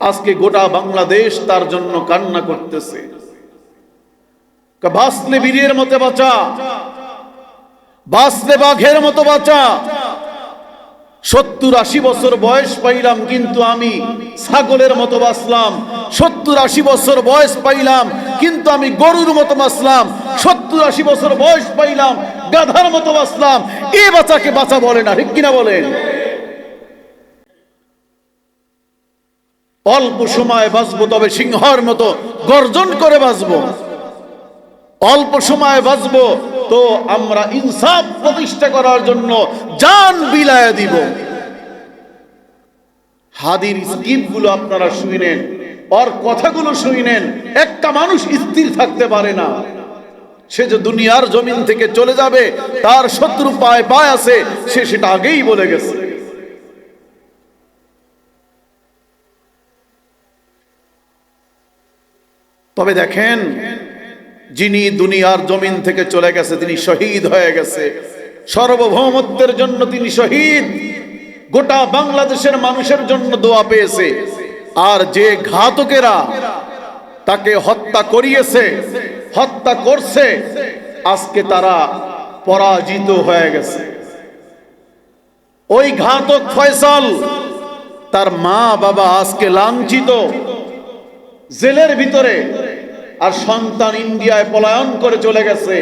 আজকে গোটা বাংলাদেশ তার জন্য কান্না করতেছে। বাঁচলে বীরের মতো বাঁচা, বাঁচলে বাঘের মতো বাঁচা। 70-80 বছর বয়স পাইলাম, কিন্তু আমি ছাগলের মতো বাঁচলাম। 70-80 বছর বয়স পাইলাম, কিন্তু আমি গরুর মতো বাঁচলাম। 70-80 বছর বয়স পাইলাম, গাধার মতো বাঁচলাম। এ বাঁচাকে বাঁচা বলে না, ঠিক কিনা বলেন? অল্প সময় বাঁচবো, তবে সিংহর মতো গর্জন করে বাঁচবো। অল্প সময় বাঁচবো, তো আমরা ইনসাফ প্রতিষ্ঠা করার জন্য জান বিলায় দিব। হাদির স্কিপ গুলো আপনারা শুনেন, ওর কথাগুলো শুনেন। একটা মানুষ স্থির থাকতে পারে না। সে যে দুনিয়ার জমিন থেকে চলে যাবে, তার শত্রু পায় পায় আছে, সে সেটা আগেই বলে গেছে। তবে দেখেন, যিনি দুনিয়ার জমিন থেকে চলে গেছে তিনি শহীদ হয়ে গেছে। সার্বভৌমত্বের জন্য তিনি শহীদ, গোটা বাংলাদেশের মানুষের জন্য দোয়া পেয়েছে। আর যে ঘাতকেরা তাকে হত্যা করিয়েছে, হত্যা করছে, আজকে তারা পরাজিত হয়ে গেছে। ওই ঘাতক ফয়সাল, তার মা বাবা আজকে লাঞ্ছিত, জেলের ভিতরে, আর সন্তান ইন্ডিয়ায় পলায়ন করে চলে গেছে।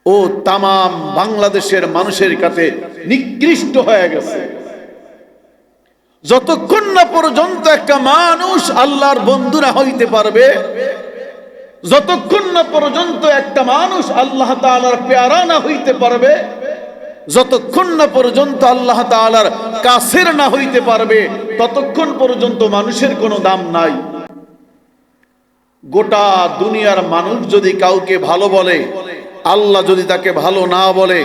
ও তামাম বাংলাদেশের মানুষের কাছে নিকৃষ্ট হয়ে গেছে। যতক্ষণ না পর্যন্ত একটা মানুষ আল্লাহর বন্ধু না হইতে পারবে, যতক্ষণ না পর্যন্ত একটা মানুষ আল্লাহ তাআলার পেয়ারা না হইতে পারবে, যতক্ষণ না পর্যন্ত আল্লাহ তাআলার কাছের না হইতে পারবে, ততক্ষণ পর্যন্ত মানুষের কোনো দাম নাই। গোটা দুনিয়ার মানুষ যদি কাউকে ভালো বলে, আল্লাহ যদি তাকে ভালো না বলে,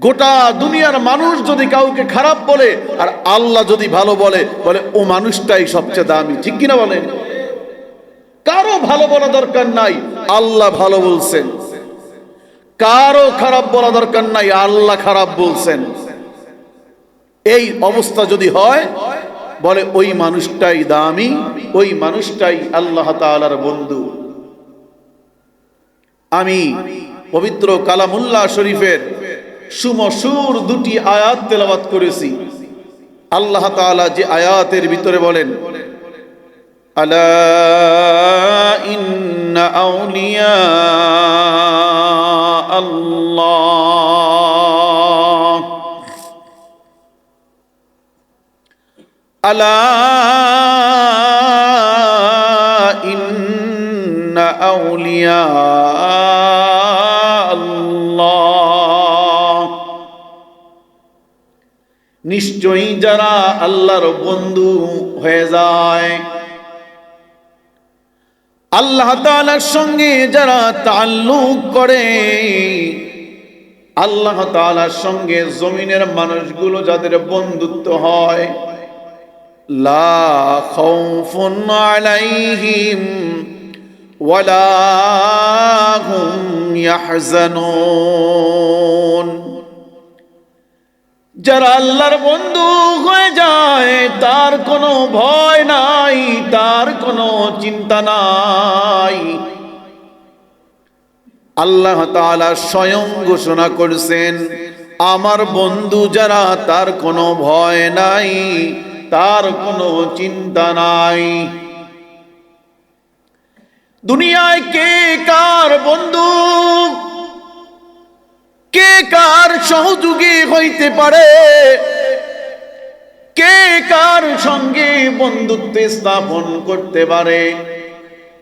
গোটা দুনিয়ার মানুষ যদি কাউকে খারাপ বলে, আর আল্লাহ যদি ভালো বলে, বলে ও মানুষটাই সবচেয়ে দামি, ঠিক কিনা বলেন? কারো ভালো বলা দরকার নাই, আল্লাহ ভালো বলছেন। কারো খারাপ বলা দরকার নাই, আল্লাহ খারাপ বলছেন। এই অবস্থা যদি হয়, বলে ওই মানুষটাই দামি, ওই মানুষটাই আল্লাহ তাআলার বন্ধু। আমি পবিত্র কালামুল্লাহ শরীফের সুমসুর দুটি আয়াত তেলাওয়াত করেছি। আল্লাহ তাআলা যে আয়াতের ভিতরে বলেন, আলা ইন্না আউলিয়া আল্লাহ, আলা ইন্না আউলিয়া আল্লাহ, নিশ্চয়ই যারা আল্লাহর বন্ধু হয়ে যায়, আল্লাহ তাআলার সঙ্গে যারা তাআল্লুক করে, আল্লাহ তাআলার সঙ্গে জমিনের মানুষগুলো যাদের বন্ধুত্ব হয়, লা খাউফুন আলাইহিম ওয়ালা হুম ইয়াহজানুন। যারা আল্লাহর বন্ধু হয়ে যায়, তার কোনো ভয় নাই, তার কোনো চিন্তা নাই। আল্লাহ তাআলা স্বয়ং ঘোষণা করেছেন, আমার বন্ধু যারা, তার কোনো ভয় নাই, তার কোনো চিন্তা নাই। দুনিয়ায় কে কার বন্ধু, কে কার সহযোগী হইতে পারে, কে কার সঙ্গে বন্ধুত্ব স্থাপন করতে পারে,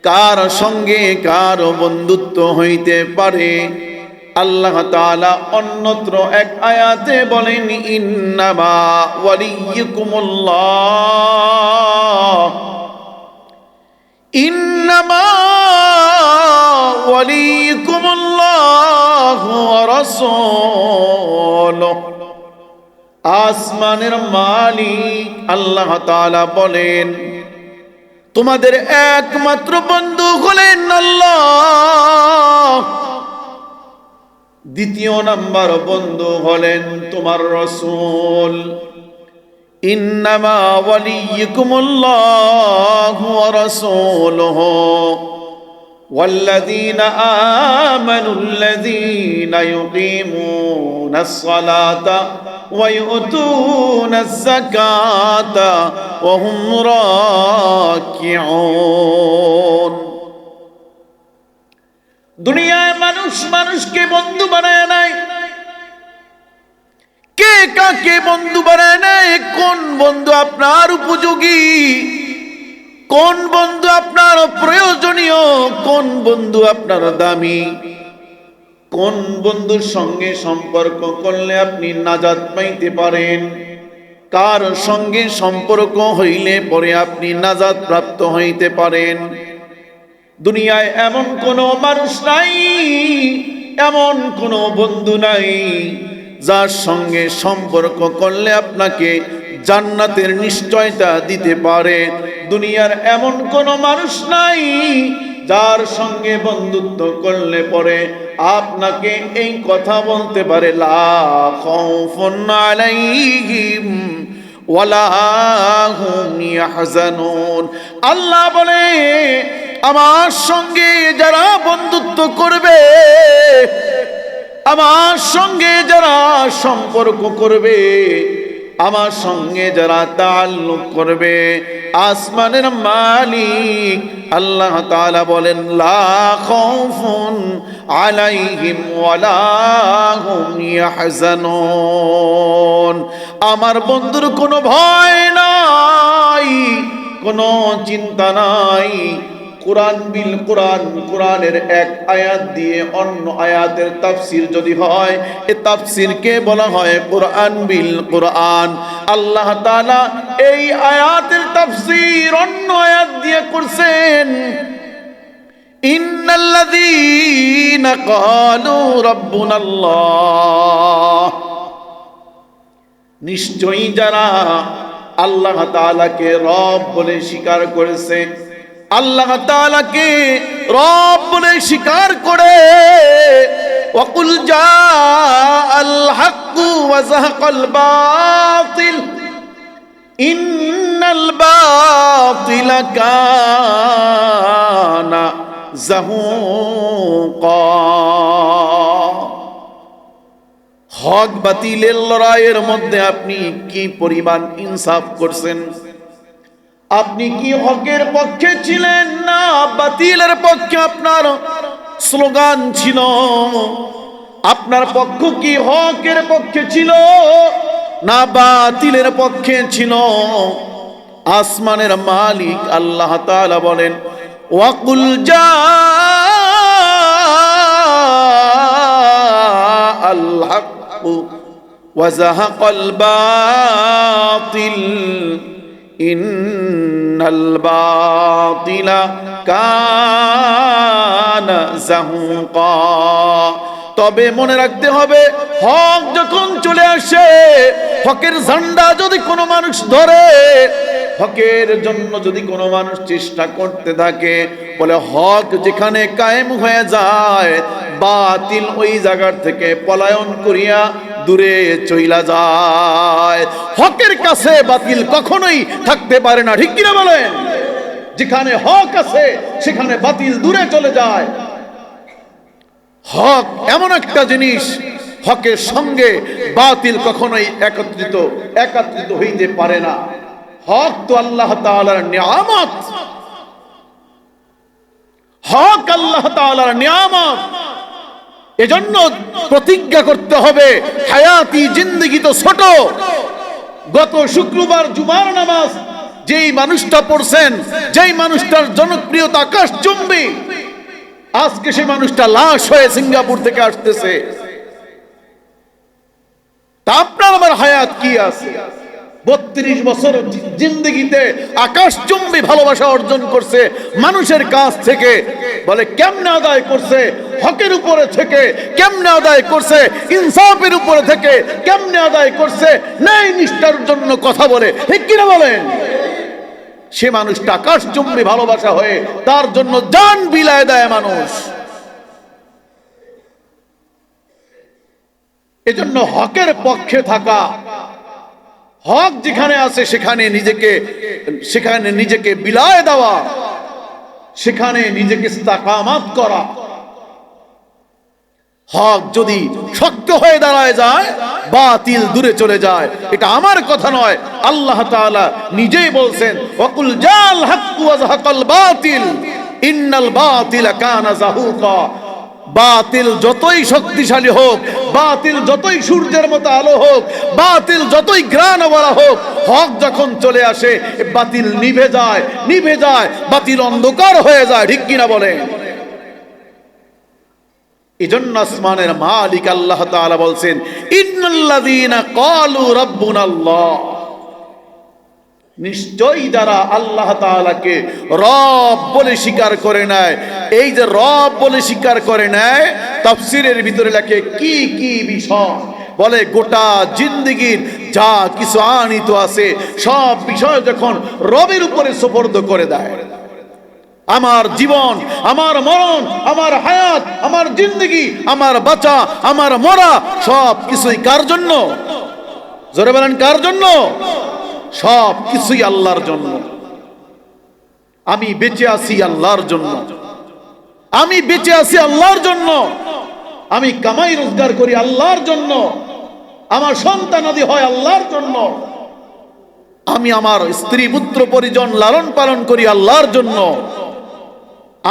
কার সঙ্গে কার বন্ধুত্ব হইতে পারে, আল্লাহ তাআলা অন্যত্র এক আয়াতে বলেন, ইন্নামা ওয়ালিয়্যুকুমুল্লাহ, ইন্নামা ওয়ালিয়্যুকুমুল্লাহু ওয়া রাসূলুহু। আসমানের মালিক আল্লাহ তাআলা বলেন, তোমাদের একমাত্র বন্ধু হলেন আল্লাহ, দ্বিতীয় নাম্বার বন্ধু হলেন তোমার রাসূল। ইন্নামা ওয়ালিয়্যুকুমুল্লাহু ওয়া রাসূলুহু ওয়াল্লাযীনা আমানুল্লাযীনা ইউকীমুনাস সালাতা ওয়া ইউতুনাজ যাকাতা ওয়া হুম রাকিউন। দুনিয়ায় মানুষ মানুষকে বন্ধু বানায় নাই। কে কাকে বন্ধু বানায় নাই? কোন বন্ধু আপনার উপযোগী, কোন বন্ধু আপনার প্রয়োজনীয়, কোন বন্ধু আপনার দামি, কোন বন্ধুর সঙ্গে সম্পর্ক করলে আপনি নাজাত পাইতে পারেন, কার সঙ্গে সম্পর্ক হইলে পরে আপনি নাজাত প্রাপ্ত হইতে পারেন। দুনিয়ায় এমন কোনো মানুষ নাই, এমন কোনো বন্ধু নাই যার সঙ্গে সম্পর্ক করলে আপনাকে জান্নাতের নিশ্চয়তা দিতে পারে। দুনিয়ার এমন কোনো মানুষ নাই যার সঙ্গে বন্ধুত্ব করলে পরে আপনাকে এই কথা বলতে পারে, লা খাউফুন আলাইহিম ওয়ালা হুম ইয়াহজানুন। আল্লাহ বলে, আমার সঙ্গে যারা বন্ধুত্ব করবে, আমার সঙ্গে যারা সম্পর্ক করবে, আমার সঙ্গে যারা তাআল্লুক করবে, আসমানের মালিক আল্লাহ তাআলা বলেন, লা খাউফুন আলাইহিম ওয়ালা হুম ইয়াহজানুন। আমার বন্ধুর কোনো ভয় নাই, কোনো চিন্তা নাই। কোরআন বিল কোরআন, কোরআনের এক আয়াত দিয়ে অন্য আয়াতের তাফসীর যদি হয়, এই তাফসীরকে বলা হয় কোরআন বিল কোরআন। আল্লাহ তাআলা এই আয়াতের তাফসীর অন্য আয়াত দিয়ে করছেন, ইন্নাল্লাযীনা ক্বালু রাব্বুনাল্লাহ, নিশ্চয়ই যারা আল্লাহ তাআলাকে রব বলে স্বীকার করেছে, আল্লাহ তাআলাকে রব বলে স্বীকার করে, ওয়াকুল জাআল হাক্কু ওয়া যাহাকাল বাতিল ইন্নাল বাতিলা কানা যাহুকা। হক বাতিলের লড়াইয়ের মধ্যে আপনি কি পরিমাণ ইনসাফ করছেন? আপনি কি হকের পক্ষে ছিলেন না বাতিলের পক্ষে আপনার স্লোগান ছিল? আপনার পক্ষ কি হকের পক্ষে ছিল না বাতিলের পক্ষে ছিল? আসমানের মালিক আল্লাহ তাআলা বলেন, ওয়াকুল জাআল হাক্কু ওয়া যাহাকাল বাতিল ইন্নাল বাতিলা কানা যাহুকা। তবে মনে রাখতে হবে, হক যখন চলে আসে, হকের ঝান্ডা যদি কোনো মানুষ ধরে, হকের জন্য যদি কোনো মানুষ চেষ্টা করতে থাকে, বলে হক যেখানে কায়েম হয়ে যায়, বাতিল ওই জায়গার থেকে পলায়ন করিয়া দূরে চইলা যায়। হকের কাছে বাতিল কখনোই থাকতে পারে না, ঠিক কিনা বলেন? যেখানে হক আছে সেখানে বাতিল দূরে চলে যায়। হক এমন একটা জিনিস, হকের সঙ্গে বাতিল কখনোই একত্রিত হইতে পারে না। হক তো আল্লাহ তাআলার নিয়ামত, হক আল্লাহ তাআলার নিয়ামত। এজন্য প্রতিজ্ঞা করতে হবে, হায়াতি জিন্দেগি তো ছোট। গত শুক্রবার জুমার নামাজ যেই মানুষটা পড়ছেন, যেই মানুষটার জনপ্রিয়তা আকাশচুম্বী, আজকে সেই মানুষটা লাশ হয়ে সিঙ্গাপুর থেকে আসতেছে। তা আপনার আমার হায়াত কি আছে? 32 বছর জিন্দেগিতে আকাশচুম্বী ভালোবাসা অর্জন করছে মানুষের কাছ থেকে। বলে কেমনে আদায় করছে? হকের উপরে থেকে। কেমনে আদায় করছে? ইনসাফের উপরে থেকে। কেমনে আদায় করছে? ন্যায় নিষ্ঠার জন্য কথা বলে, ঠিক কিনা বলেন? সে মানুষটা আকাশচুম্বী ভালোবাসা হয়ে তার জন্য জান বিলায় দেয় মানুষ। এজন্য হকের পক্ষে থাকা, হক যেখানে আছে সেখানে নিজেকে বিলায় দেওয়া, সেখানে নিজেকে ইস্তেকামাত করা। হক যদি শক্ত হয়ে দাঁড়ায় যায়, বাতিল দূরে চলে যায়। এটা আমার কথা নয়, আল্লাহ তাআলা নিজেই বলছেন, ওয়াকুল জাল হাক্কু ওয়া যাহাকাল বাতিল ইন্নাল বাতিলা কানা যাহুকা। বাতিল যতই শক্তিশালী হোক, বাতিল যতই সূর্যের মতো আলো হোক, বাতিল যতই ঘ্রাণওয়ালা হোক, হক যখন চলে আসে বাতিল নিভে যায়, বাতিল অন্ধকার হয়ে যায়। ঠিক কিনা বলেন? এজন্য আসমানের মালিক আল্লাহ তাআলা বলছেন, ইন্নাল্লাযীনা ক্বালু রাব্বুনাল্লাহ, নিশ্চয়ই যারা আল্লাহ তাআলাকে রব বলে স্বীকার করে নেয়। এই যে রব বলে স্বীকার করে নেয়, তাফসীরের ভিতরে লেখে কি কি বিষয়, বলে গোটা জিন্দেগীর যা কিছু আনিত আছে সব বিষয় যখন রবের উপরে সুপর্দ করে দেয়। আমার জীবন, আমার মরণ, আমার হায়াত, আমার জিন্দেগি, আমার বাঁচা, আমার মরা, সব কিছুই কার জন্য? জোরে বলেন, কার জন্য? সব কিছুই আল্লাহর জন্য। আমি বেঁচে আছি আল্লাহর জন্য, আমি বেঁচে আছি আল্লাহর জন্য, আমি কামাই রোজগার করি আল্লাহর জন্য, আমার সন্তানাদি হয় আল্লাহর জন্য, আমি আমার স্ত্রী পুত্র পরিজন লালন পালন করি আল্লাহর জন্য,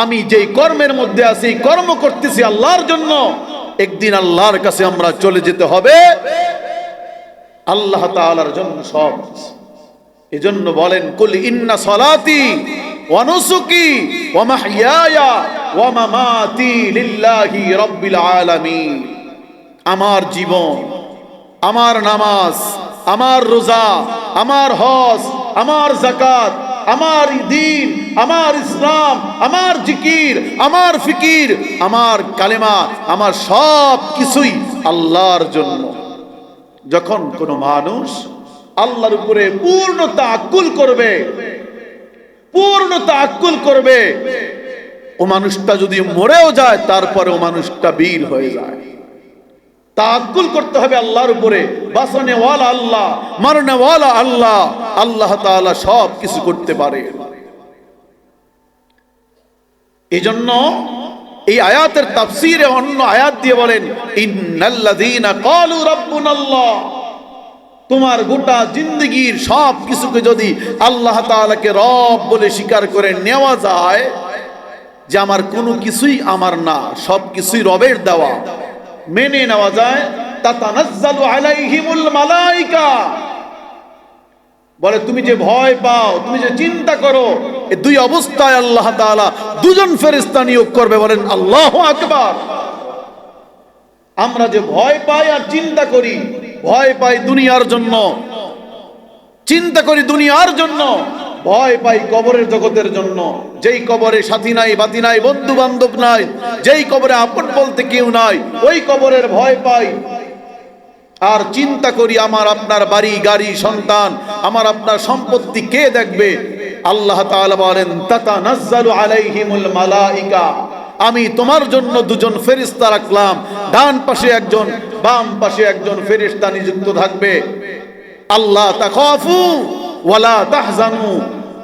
আমি যেই কর্মের মধ্যে আছি কর্ম করতেছি আল্লাহর জন্য। একদিন আল্লাহর কাছে আমরা চলে যেতে হবে, আল্লাহ তাআলার জন্য সব। এজন্য বলেন, কুল ইন্না সলাতি ওয়া নুসুকি ওয়া মাহইয়ায়া ওয়া মামাতি লিল্লাহি রাব্বিল আলামিন। আমার জীবন, আমার নামাজ, আমার রোজা, আমার হজ, আমার যাকাত, আমার দ্বীন, আমার ইসলাম, আমার জিকির, আমার ফিকির, আমার কালেমা, আমার সব কিছুই আল্লাহর জন্য। যখন কোনো মানুষ আল্লাহর উপরে পূর্ণ তাআক্কুল করবে, ও মানুষটা যদি মরেও যায় তারপরে ও মানুষটা বীর হয়ে যায়। তাআক্কুল করতে হবে আল্লাহর উপরে। বাঁচানে ওয়ালা আল্লাহ, মারনে ওয়ালা আল্লাহ। আল্লাহ তাআলা সব কিছু করতে পারে। এজন্য এই আয়াতের তাফসীরে অন্য আয়াত দিয়ে বলেন, ইন্নাল্লাযীনা ক্বালু রাব্বুনাল্লাহ। তোমার গোটা জিন্দেগীর সব কিছুকে যদি আল্লাহ তাআলাকে রব বলে স্বীকার করে নেওয়া যায়, যে আমার কোনো কিছুই আমার না, সব কিছুই রবের দেওয়া, মেনে নেওয়া যায়, তাতানাজ্জালু আলাইহিমুল মালাইকা। বলে তুমি যে ভয় পাও, তুমি যে চিন্তা করো, এই দুই অবস্থায় আল্লাহ তাআলা দুজন ফেরেশতা নিয়োগ করবে। বলেন আল্লাহু আকবার। আমরা যে ভয় পাই আর চিন্তা করি, ভয় পাই দুনিয়ার জন্য, চিন্তা করি দুনিয়ার জন্য, ভয় পাই কবরের জগতের জন্য। যেই কবরে সাথী নাই, বাতি নাই, বন্ধু বান্ধব নাই, যেই কবরে আপন বলতে কেউ নাই, ওই কবরের ভয় পাই। আর চিন্তা করি আমার আপনার বাড়ি গাড়ি সন্তান, আমার আপনার সম্পত্তি কে দেখবে? আল্লাহ তাআলা বলেন, তাতানাজ্জালু আলাইহিমুল মালাইকা। আমি তোমার জন্য দুজন ফেরেশতা রাখলাম, ডান পাশে একজন, বাম পাশে একজন ফেরেশতা নিযুক্ত থাকবে। আল্লাহ তাখাফু ওয়ালা তাহজানু।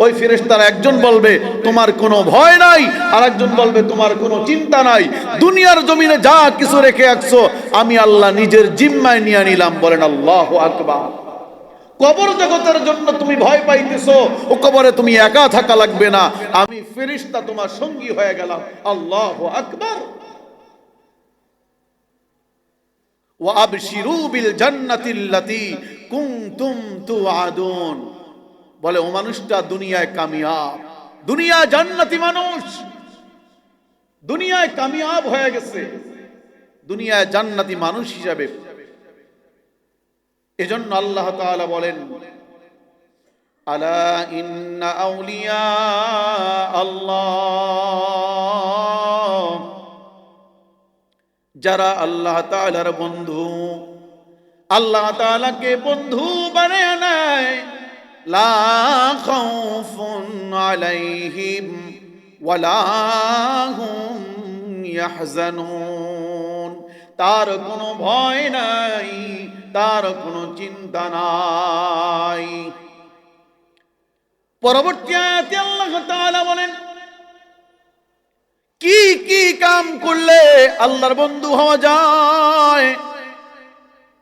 ওই ফেরেশতার একজন বলবে তোমার কোনো ভয় নাই, আর একজন বলবে তোমার কোনো চিন্তা নাই। দুনিয়ার জমিনে যা কিছু রেখে আসছো আমি আল্লাহ নিজের জিম্মায় নিয়ে নিলাম। বলেন আল্লাহু আকবার। কবর জগতের জন্য তুমি ভয় পাইতেছো, ও কবরে তুমি একা থাকা লাগবে না, আমি ফেরেশতা তোমার সঙ্গী হয়ে গেলাম। আল্লাহু আকবার। ওয়া আবশিরু বিল জান্নাতিল্লাতী কুনতুম তুআদুন। বলে ও মানুষটা দুনিয়ায় কামিয়াব, দুনিয়ায় জান্নাতি মানুষ, দুনিয়ায় কামিয়াব হয়ে গেছে, দুনিয়ায় জান্নাতি মানুষ হিসাবে। এজন্য আল্লাহ তাআলা বলেন, আলা ইন্না আউলিয়া আল্লাহ। যারা আল্লাহ তাআলার বন্ধু, আল্লাহ তাআলাকে বন্ধু বানায় নেয়, লা খাউফুন আলাইহিম ওয়ালা হুম ইয়াহজানুন। তার কোনো ভয় নাই, তার কোনো চিন্তা নাই। পরবর্তী আয়াতে আল্লাহ তাআলা বলেন, কি কি কাম করলে আল্লাহর বন্ধু হওয়া যায়,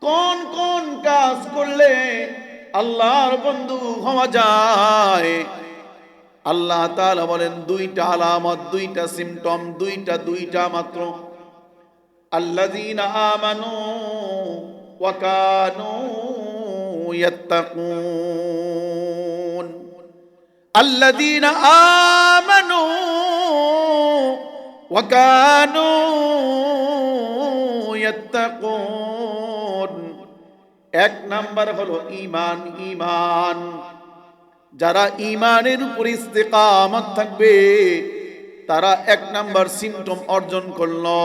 কোন কোন কাজ করলে আল্লাহর বন্ধু হওয়া যায়। আল্লাহ তাআলা বলেন দুইটা আলামত, দুইটা সিম্পটম, দুইটা মাত্র। আল্লাযীনা আমানু ওয়া কানু ইয়াত্তাকুন। আল্লাযীনা আমানু ওয়া কানু ইয়াত্তাকুন। এক নাম্বার হলো ঈমান। ঈমান, যারা ঈমানের উপর ইস্তেকামত থাকবে তারা এক নাম্বার সিম্পটম অর্জন করলো।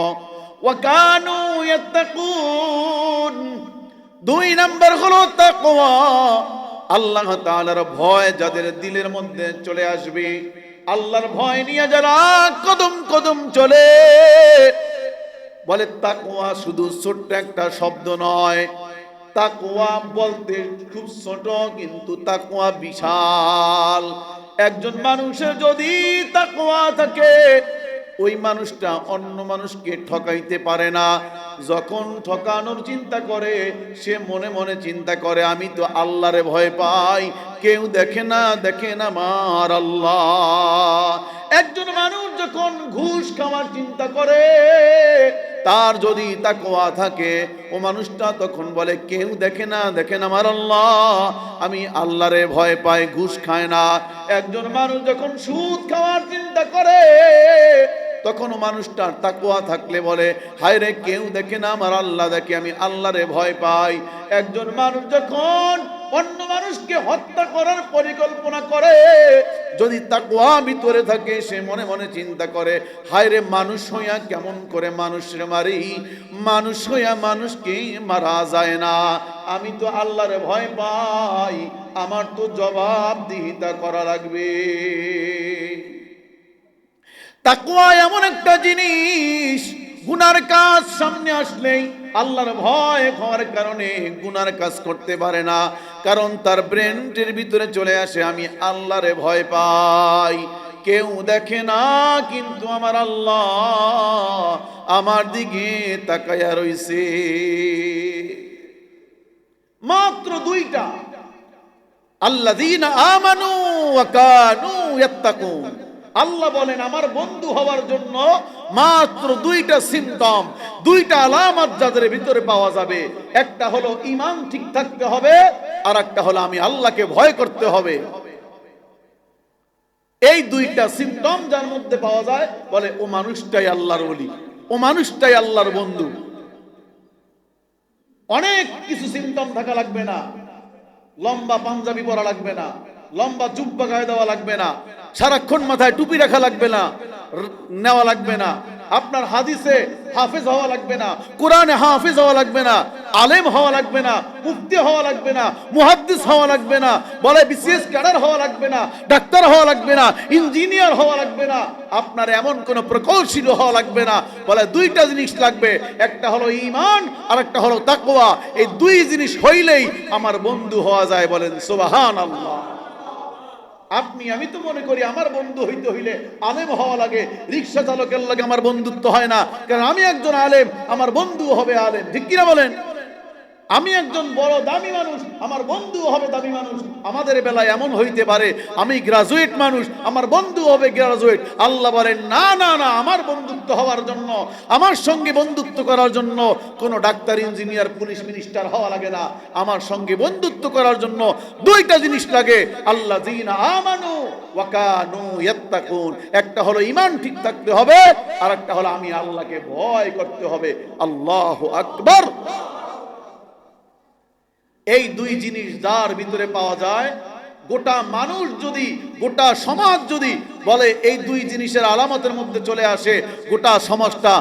ওয়া কানু ইয়াত্তাকুন, দুই নাম্বার হলো তাকওয়া। আল্লাহ তাআলার ভয় যাদের দিলের মধ্যে চলে আসবে, আল্লাহর ভয় নিয়ে যারা কদম কদম চলে। বলে তাকওয়া শুধু ছোট্ট একটা শব্দ নয়, তাকওয়া বলতে খুব ছোট, কিন্তু তাকওয়া বিশাল। একজন মানুষের যদি তাকওয়া থাকে, ওই মানুষটা অন্য মানুষকে ঠকাইতে পারে না। যখন ঠকানোর চিন্তা করে, সে মনে মনে চিন্তা করে আমি তো আল্লাহরে ভয় পাই, কেউ দেখে না আমার আল্লাহ। একজন মানুষ যখন ঘুষ খাওয়ার চিন্তা করে, তার যদি তাকওয়া থাকে, ও মানুষটা তখন বলে কেউ দেখে না আমার আল্লাহ, আমি আল্লাহরে ভয় পাই, ঘুষ খায় না। একজন মানুষ যখন সুদ খাওয়ার চিন্তা করে, তখন মানুষটার তাকওয়া থাকলে বলে হায় রে, কেউ দেখে না আমার আল্লাহ দেখে, আমি আল্লাহরে ভয় পাই। একজন মানুষ যখন অন্য মানুষকে হত্যা করার পরিকল্পনা করে, যদি তাকওয়া ভিতরে থাকে, সে মনে মনে চিন্তা করে হায় রে, মানুষ হইয়া কেমন করে মানুষের মারি, মানুষ হইয়া মানুষকে মারা যায় না, আমি তো আল্লাহরে ভয় পাই, আমার তো জবাবদিহিতা করা লাগবে। তাকওয়া এমন একটা জিনিস, গুনার কাজ সামনে আসলেই আল্লাহর ভয় হওয়ার কারণে গুনার কাজ করতে পারে না, কারণ তার ব্রেনের ভিতরে চলে আসে আমি আল্লাহরে ভয় পাই, কেউ দেখে না কিন্তু আমার আল্লাহ আমার দিকে তাকায়া রইছে। মাত্র দুইটা, আল্লাযীনা আমানু ওয়া কানু ইয়াত্তাকুন। আল্লাহ বলেন আমার বন্ধু হওয়ার জন্য মাত্র দুইটা সিম্পটম, দুইটা আলামত যাদের ভিতরে পাওয়া যাবে। একটা হলো ঈমান ঠিক থাকতে হবে, আর একটা হলো আমি আল্লাহকে ভয় করতে হবে। এই দুইটা সিম্পটম যার মধ্যে পাওয়া যায়, বলে ও মানুষটাই আল্লাহর ওলি, ও মানুষটাই আল্লাহর বন্ধু। অনেক কিছু সিম্পটম থাকা লাগবে না, লম্বা পাঞ্জাবি পরা লাগবে না, লম্বা জুব্বা গায়ে দেওয়া লাগবে না, সারাক্ষণ মাথায় টুপি রাখা লাগবে না, নেওয়া লাগবে না, আপনার হাদিসে হাফেজ হওয়া লাগবে না, কোরআনে হাফেজ হওয়া লাগবে না, আলেম হওয়া লাগবে না, মুফতি হওয়া লাগবে না, মুহাদ্দিস হওয়া লাগবে না, বলে বিসিএস ক্যাডার হওয়া লাগবে না, ডাক্তার হওয়া লাগবে না, ইঞ্জিনিয়ার হওয়া লাগবে না, আপনার এমন কোন প্রকৌশলী হওয়া লাগবে না। বলে দুইটা জিনিস লাগবে, একটা হলো ঈমান আর একটা হলো তাকওয়া। এই দুই জিনিস হইলেই আমার বন্ধু হওয়া যায়। বলেন সুবহানাল্লাহ। আপনি আমি তো মনে করি আমার বন্ধু হইতে হইলে আলেম হওয়া লাগে, রিক্সা চালকের লাগে আমার বন্ধুত্ব হয় না, কারণ আমি একজন আলেম, আমার বন্ধু হবে আলেম। ঠিক কিনা বলেন? আমি একজন বড় দামি মানুষ, আমার বন্ধু হবে দামি মানুষ। আমাদের বেলায় এমন হইতে পারে আমি গ্রাজুয়েট মানুষ, আমার বন্ধু হবে গ্রাজুয়েট। আল্লাহ বলেন না না না, আমার বন্ধুত্ব হওয়ার জন্য, আমার সঙ্গে বন্ধুত্ব করার জন্য কোনো ডাক্তার, ইঞ্জিনিয়ার, পুলিশ, মিনিস্টার হওয়া লাগে না। আমার সঙ্গে বন্ধুত্ব করার জন্য দুইটা জিনিস লাগে, আল্লাযীনা আমানু ওয়া কানু ইয়াত্তাকুন। একটা হলো ঈমান ঠিক থাকতে হবে, আর একটা হলো আমি আল্লাহকে ভয় করতে হবে। আল্লাহু আকবার। এই দুই জিনিস যার ভিতরে পাওয়া যায়, গোটা মানুষ যদি, গোটা সমাজ যদি বলে এই দুই জিনিসের আলামতের মধ্যে চলে আসে, গোটা সমাজটা,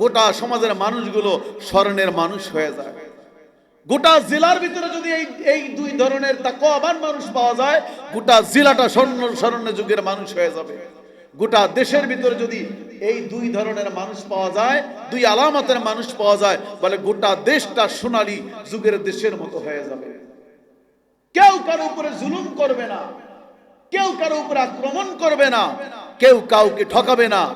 গোটা সমাজের মানুষগুলো স্মরণের মানুষ হয়ে যায়। গোটা জেলার ভিতরে যদি এই দুই ধরনের তাকওয়াবান মানুষ পাওয়া যায়, গোটা জেলাটা স্মরণের যুগের মানুষ হয়ে যাবে। গোটা দেশের ভিতরে যদি এই দুই ধরনের মানুষ পাওয়া যায়, দুই আলামতের মানুষ পাওয়া যায়, বলে গোটা দেশটা সোনালী যুগের দেশের মতো হয়ে যাবে। কেউ কারো উপরে জুলুম করবে না, কেউ কারো উপরে আক্রমণ করবে না, কেউ কাউকে ঠকাবে না।